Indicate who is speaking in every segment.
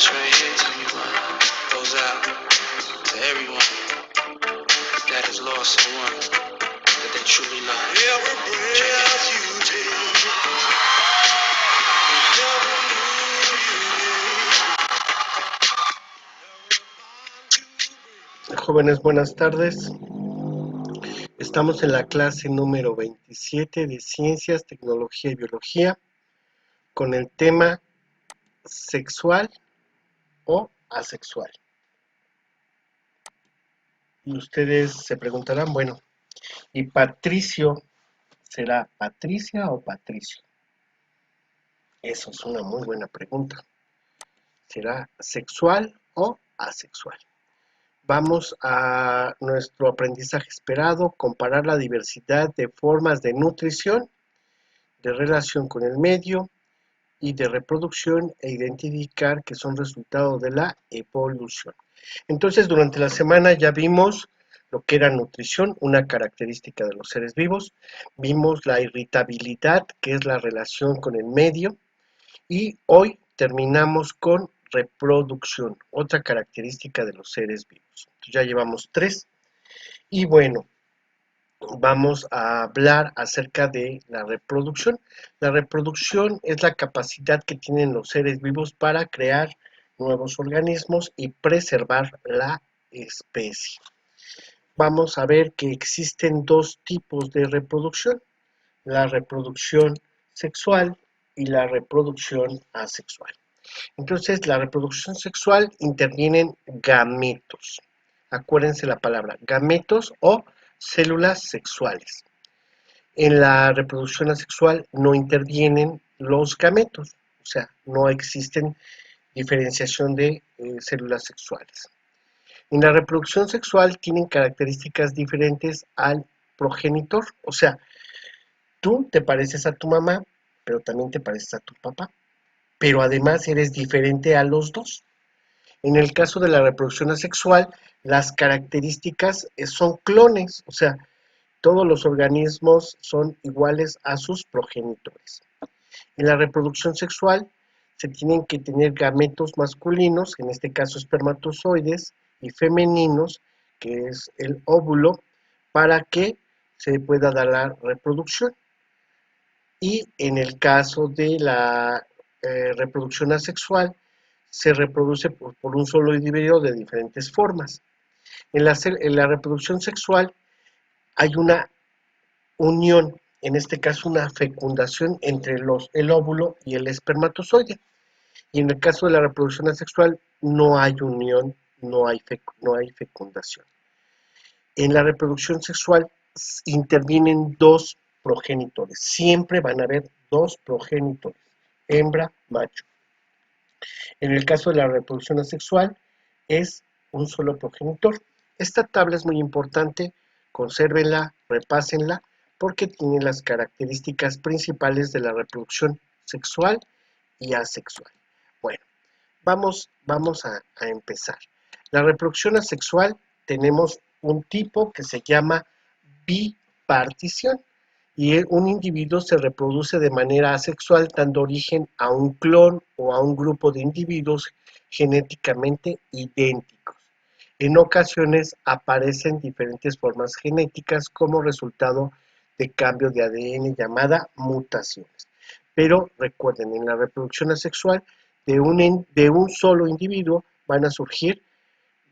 Speaker 1: This right here to you goes out to everyone that has lost someone that they truly love. Every breath you take, never knew you.
Speaker 2: Jóvenes, buenas tardes. Estamos en la clase número 27 de Ciencias, Tecnología y Biología con el tema sexual o asexual. Y ustedes se preguntarán, bueno, ¿y Patricio será Patricia o Patricio? Eso es una muy buena pregunta. ¿Será sexual o asexual? Vamos a nuestro aprendizaje esperado, comparar la diversidad de formas de nutrición, de relación con el medio y de reproducción e identificar que son resultado de la evolución. Entonces, durante la semana ya vimos lo que era nutrición, una característica de los seres vivos, vimos la irritabilidad, que es la relación con el medio, y hoy terminamos con reproducción, otra característica de los seres vivos. Entonces, ya llevamos 3, y bueno, vamos a hablar acerca de la reproducción. La reproducción es la capacidad que tienen los seres vivos para crear nuevos organismos y preservar la especie. Vamos a ver que existen 2 tipos de reproducción, la reproducción sexual y la reproducción asexual. Entonces, la reproducción sexual intervienen gametos. Acuérdense la palabra, gametos o células sexuales. En la reproducción asexual no intervienen los gametos, o sea, no existen diferenciación de células sexuales. En la reproducción sexual tienen características diferentes al progenitor, o sea, tú te pareces a tu mamá, pero también te pareces a tu papá, pero además eres diferente a los dos. En el caso de la reproducción asexual, las características son clones, o sea, todos los organismos son iguales a sus progenitores. En la reproducción sexual se tienen que tener gametos masculinos, en este caso espermatozoides, y femeninos, que es el óvulo, para que se pueda dar la reproducción. Y en el caso de la reproducción asexual, se reproduce por un solo individuo de diferentes formas. En la reproducción sexual hay una unión, en este caso una fecundación entre el óvulo y el espermatozoide. Y en el caso de la reproducción asexual no hay unión, no hay fecundación. En la reproducción sexual intervienen 2 progenitores, siempre van a haber 2 progenitores, hembra, macho. En el caso de la reproducción asexual es un solo progenitor. Esta tabla es muy importante, consérvenla, repásenla, porque tiene las características principales de la reproducción sexual y asexual. Bueno, vamos a empezar. La reproducción asexual tenemos un tipo que se llama bipartición y un individuo se reproduce de manera asexual dando origen a un clon o a un grupo de individuos genéticamente idénticos. En ocasiones aparecen diferentes formas genéticas como resultado de cambio de ADN llamada mutaciones. Pero recuerden, en la reproducción asexual de un solo individuo van a surgir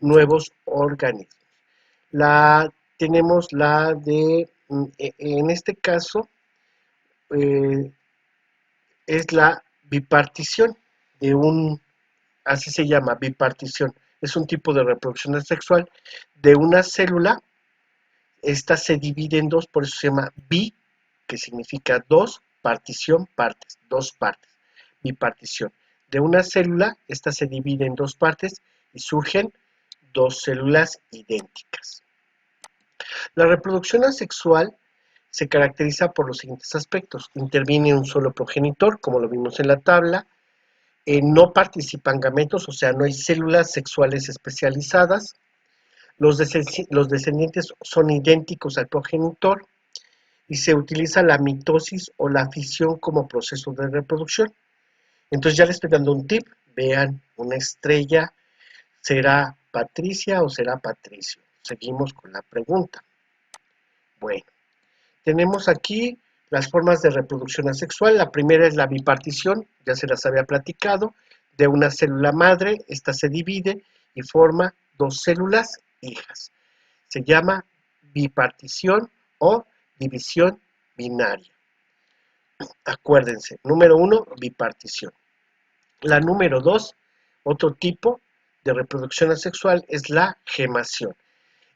Speaker 2: nuevos organismos. Tenemos la de, en este caso, es la bipartición así se llama, bipartición. Es un tipo de reproducción asexual de una célula. Esta se divide en 2, por eso se llama bi, que significa 2, partición, partes, 2 partes, bipartición. De una célula, esta se divide en 2 partes y surgen 2 células idénticas. La reproducción asexual se caracteriza por los siguientes aspectos. Interviene un solo progenitor, como lo vimos en la tabla. No participan gametos, o sea, no hay células sexuales especializadas. Los descendientes son idénticos al progenitor y se utiliza la mitosis o la fisión como proceso de reproducción. Entonces ya les estoy dando un tip vean una estrella, ¿será Patricia o será Patricio? Seguimos con la pregunta. Bueno, tenemos aquí las formas de reproducción asexual. La primera es la bipartición, ya se las había platicado, de una célula madre. Esta se divide y forma dos células hijas. Se llama bipartición o división binaria. Acuérdense, número 1, bipartición. La número 2, otro tipo de reproducción asexual, es la gemación.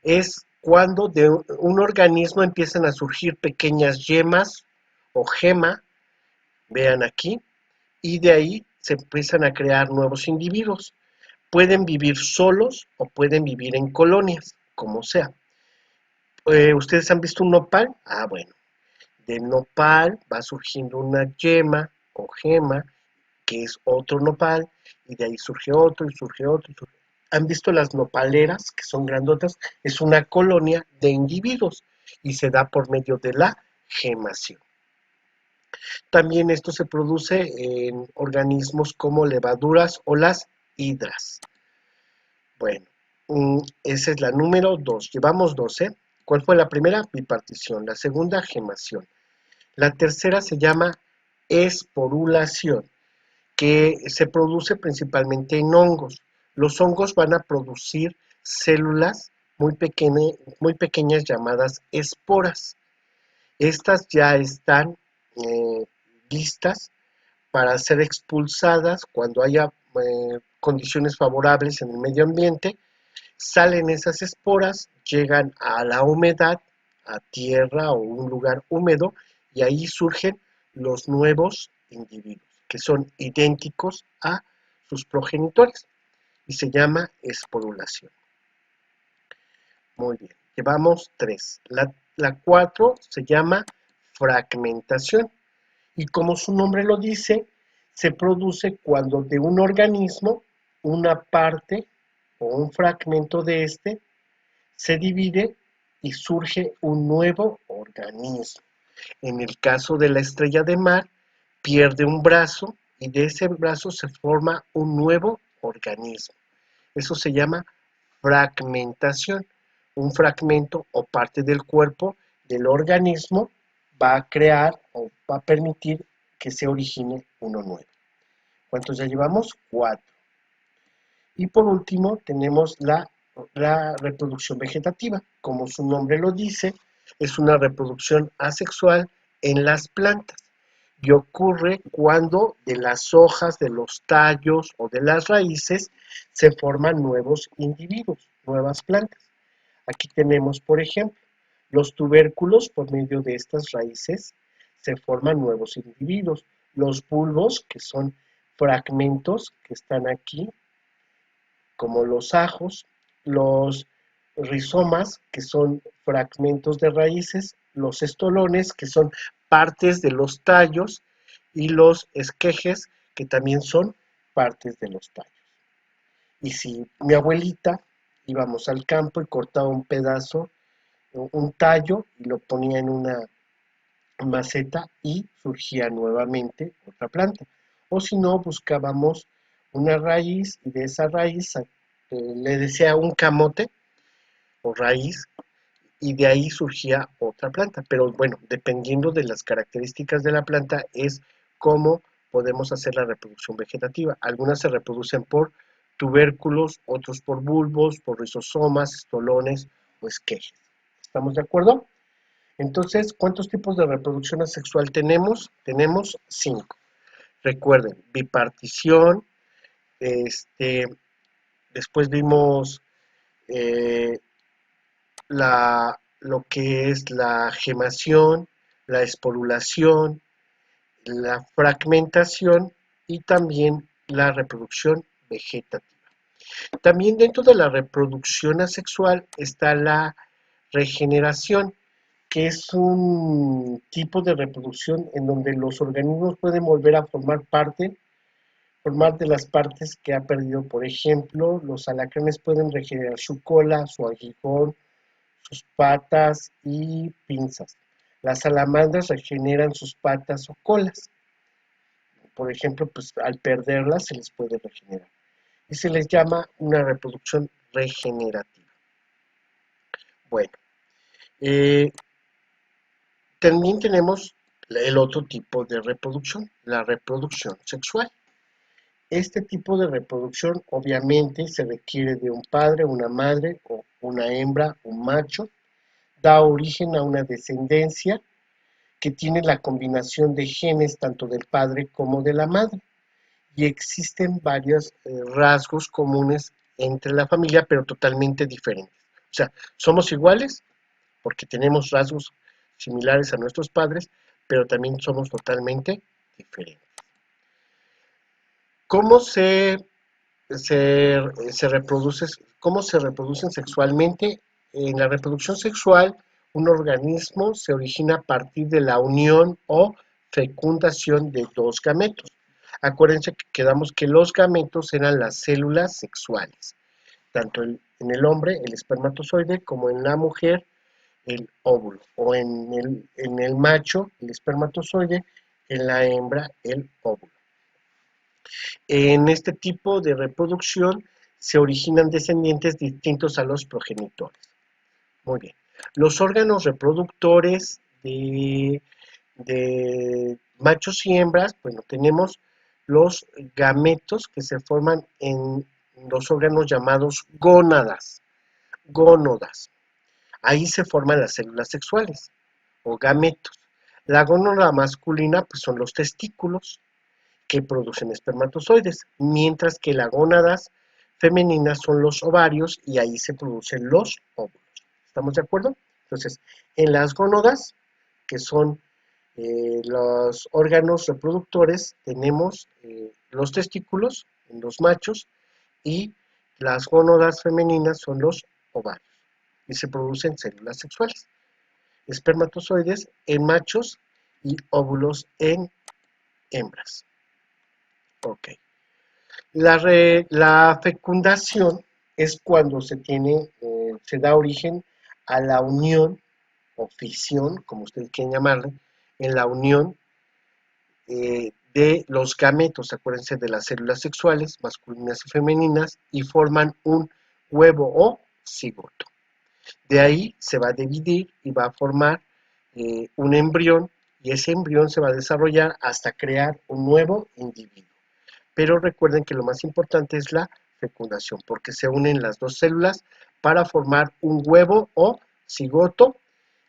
Speaker 2: Es cuando de un organismo empiezan a surgir pequeñas yemas o gema, vean aquí, y de ahí se empiezan a crear nuevos individuos. Pueden vivir solos o pueden vivir en colonias, como sea. ¿Ustedes han visto un nopal? Ah, bueno, del nopal va surgiendo una yema o gema, que es otro nopal, y de ahí surge otro, y surge otro, y surge. ¿Han visto las nopaleras, que son grandotas? Es una colonia de individuos, y se da por medio de la gemación. También esto se produce en organismos como levaduras o las hidras. Bueno, esa es la número 2. Llevamos 12. ¿Cuál fue la primera? Bipartición. La segunda, gemación. La tercera se llama esporulación, que se produce principalmente en hongos. Los hongos van a producir células muy pequeñas llamadas esporas. Estas ya están listas para ser expulsadas cuando haya condiciones favorables en el medio ambiente. Salen esas esporas, llegan a la humedad, a tierra o un lugar húmedo, y ahí surgen los nuevos individuos, que son idénticos a sus progenitores, y se llama esporulación. Muy bien, llevamos 3. La 4 se llama fragmentación, y como su nombre lo dice, se produce cuando de un organismo una parte o un fragmento de este se divide y surge un nuevo organismo. En el caso de la estrella de mar, pierde un brazo y de ese brazo se forma un nuevo organismo. Eso se llama fragmentación. Un fragmento o parte del cuerpo del organismo va a crear o va a permitir que se origine uno nuevo. ¿Cuántos ya llevamos? 4. Y por último tenemos la reproducción vegetativa. Como su nombre lo dice, es una reproducción asexual en las plantas y ocurre cuando de las hojas, de los tallos o de las raíces se forman nuevos individuos, nuevas plantas. Aquí tenemos, por ejemplo, los tubérculos. Por medio de estas raíces se forman nuevos individuos. Los bulbos, que son fragmentos que están aquí, como los ajos, los rizomas, que son fragmentos de raíces, los estolones, que son partes de los tallos, y los esquejes, que también son partes de los tallos. Y si mi abuelita íbamos al campo y cortaba un pedazo, un tallo, y lo ponía en una maceta y surgía nuevamente otra planta. O si no, buscábamos una raíz y de esa raíz le decía un camote o raíz, y de ahí surgía otra planta. Pero bueno, dependiendo de las características de la planta es cómo podemos hacer la reproducción vegetativa. Algunas se reproducen por tubérculos, otros por bulbos, por rizosomas, estolones o esquejes. ¿Estamos de acuerdo? Entonces, ¿cuántos tipos de reproducción asexual tenemos? Tenemos 5. Recuerden, bipartición, después vimos eh, lo que es la gemación, la esporulación, la fragmentación y también la reproducción vegetativa. También dentro de la reproducción asexual está la regeneración, que es un tipo de reproducción en donde los organismos pueden volver a formar de las partes que ha perdido. Por ejemplo, los alacranes pueden regenerar su cola, su aguijón, sus patas y pinzas. Las salamandras regeneran sus patas o colas. por ejemplo, pues al perderlas se les puede regenerar. Y se les llama una reproducción regenerativa. Bueno, eh, también tenemos el otro tipo de reproducción, la reproducción sexual. Este tipo de reproducción obviamente se requiere de un padre, una madre o una hembra, un macho, da origen a una descendencia que tiene la combinación de genes tanto del padre como de la madre. Y existen varios rasgos comunes entre la familia, pero totalmente diferentes. O sea, somos iguales porque tenemos rasgos similares a nuestros padres, pero también somos totalmente diferentes. ¿Cómo se reproduce, cómo se reproducen sexualmente? En la reproducción sexual, un organismo se origina a partir de la unión o fecundación de dos gametos. Acuérdense que quedamos que los gametos eran las células sexuales, tanto en el hombre, el espermatozoide, como en la mujer, el óvulo, o en el macho, el espermatozoide, en la hembra, el óvulo. En este tipo de reproducción se originan descendientes distintos a los progenitores. Muy bien. Los órganos reproductores de machos y hembras, bueno, tenemos los gametos que se forman en los órganos llamados gónadas. Gónodas. Ahí se forman las células sexuales o gametos. La gónada masculina pues, son los testículos que producen espermatozoides, mientras que las gónadas femeninas son los ovarios y ahí se producen los óvulos. ¿Estamos de acuerdo? Entonces, en las gónadas, que son los órganos reproductores, tenemos los testículos en los machos y las gónadas femeninas son los ovarios y se producen células sexuales, espermatozoides en machos y óvulos en hembras. Ok. La fecundación es cuando se da origen a la unión o fisión, como ustedes quieren llamarle, en la unión de los gametos, acuérdense de las células sexuales, masculinas y femeninas, y forman un huevo o cigoto. De ahí se va a dividir y va a formar un embrión, y ese embrión se va a desarrollar hasta crear un nuevo individuo. Pero recuerden que lo más importante es la fecundación, porque se unen las dos células para formar un huevo o cigoto.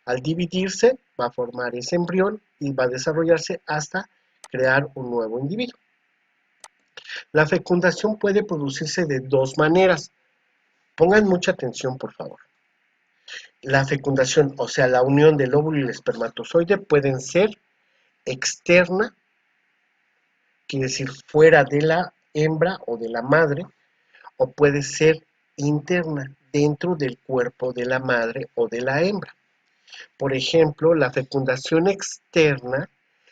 Speaker 2: Al dividirse va a formar ese embrión y va a desarrollarse hasta crear un nuevo individuo. La fecundación puede producirse de dos maneras. Pongan mucha atención, por favor. La fecundación, o sea, la unión del óvulo y el espermatozoide, pueden ser externa, quiere decir fuera de la hembra o de la madre, o puede ser interna, dentro del cuerpo de la madre o de la hembra. Por ejemplo, la fecundación externa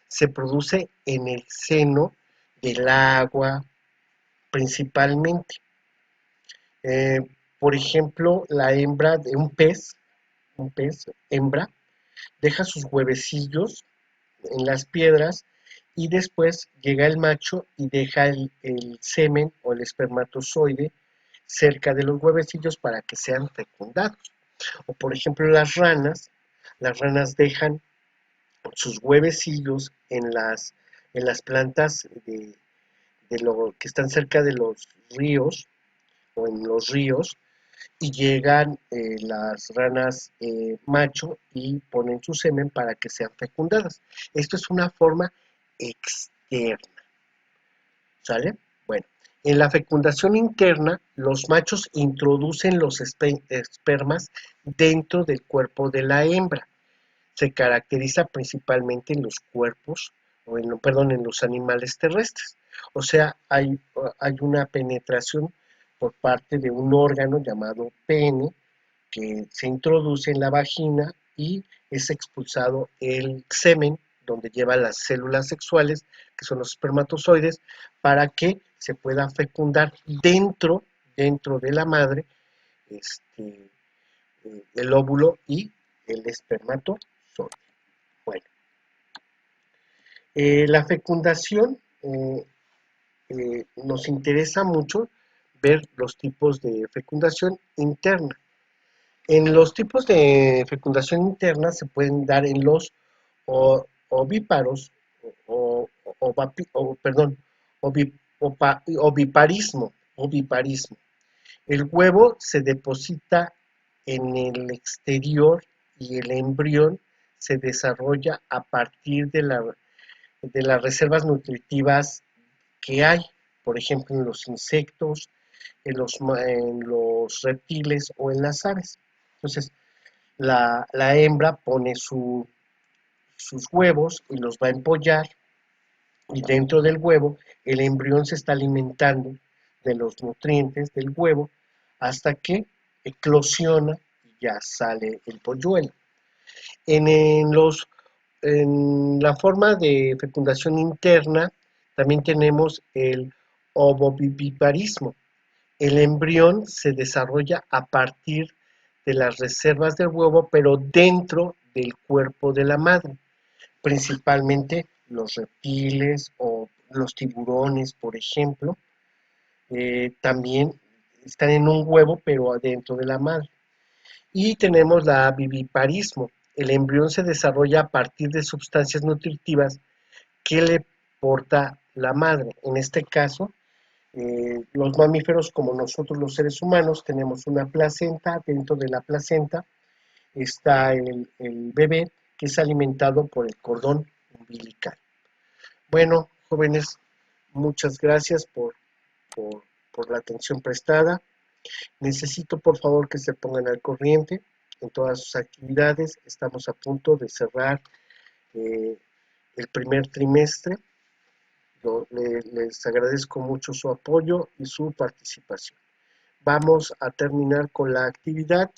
Speaker 2: se produce en el seno del agua, principalmente. Eh, por ejemplo, la hembra de un pez hembra, deja sus huevecillos en las piedras y después llega el macho y deja el semen o el espermatozoide cerca de los huevecillos para que sean fecundados. O por ejemplo las ranas dejan sus huevecillos en las plantas de lo que están cerca de los ríos o en los ríos y llegan las ranas macho y ponen su semen para que sean fecundadas. Esto es una forma externa, ¿sale? Bueno, en la fecundación interna, los machos introducen los espermas dentro del cuerpo de la hembra. Se caracteriza principalmente en los cuerpos, en los animales terrestres. O sea, hay una penetración por parte de un órgano llamado pene que se introduce en la vagina y es expulsado el semen donde lleva las células sexuales, que son los espermatozoides, para que se pueda fecundar dentro de la madre, este, el óvulo y el espermatozoide. Bueno, la fecundación nos interesa mucho ver los tipos de fecundación interna. En los tipos de fecundación interna se pueden dar en los ovíparos perdón, oviparismo. El huevo se deposita en el exterior y el embrión se desarrolla a partir de las reservas nutritivas que hay, por ejemplo, en los insectos, en los reptiles o en las aves. Entonces, la hembra pone sus huevos y los va a empollar, y dentro del huevo el embrión se está alimentando de los nutrientes del huevo hasta que eclosiona y ya sale el polluelo. En, en los, en la forma de fecundación interna también tenemos el ovoviviparismo. El embrión se desarrolla a partir de las reservas del huevo, pero dentro del cuerpo de la madre, principalmente los reptiles o los tiburones, por ejemplo, también están en un huevo, pero adentro de la madre. Y tenemos la viviparismo. El embrión se desarrolla a partir de sustancias nutritivas que le porta la madre. En este caso, los mamíferos, como nosotros los seres humanos, tenemos una placenta. Dentro de la placenta está el bebé, que es alimentado por el cordón umbilical. Bueno, jóvenes, muchas gracias por, por la atención prestada. Necesito, por favor, que se pongan al corriente en todas sus actividades. Estamos a punto de cerrar eh, el primer trimestre. Les agradezco mucho su apoyo y su participación. Vamos a terminar con la actividad.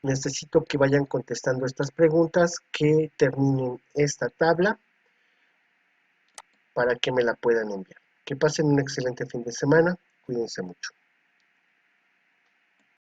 Speaker 2: Necesito que vayan contestando estas preguntas, que terminen esta tabla para que me la puedan enviar. Que pasen un excelente fin de semana. Cuídense mucho.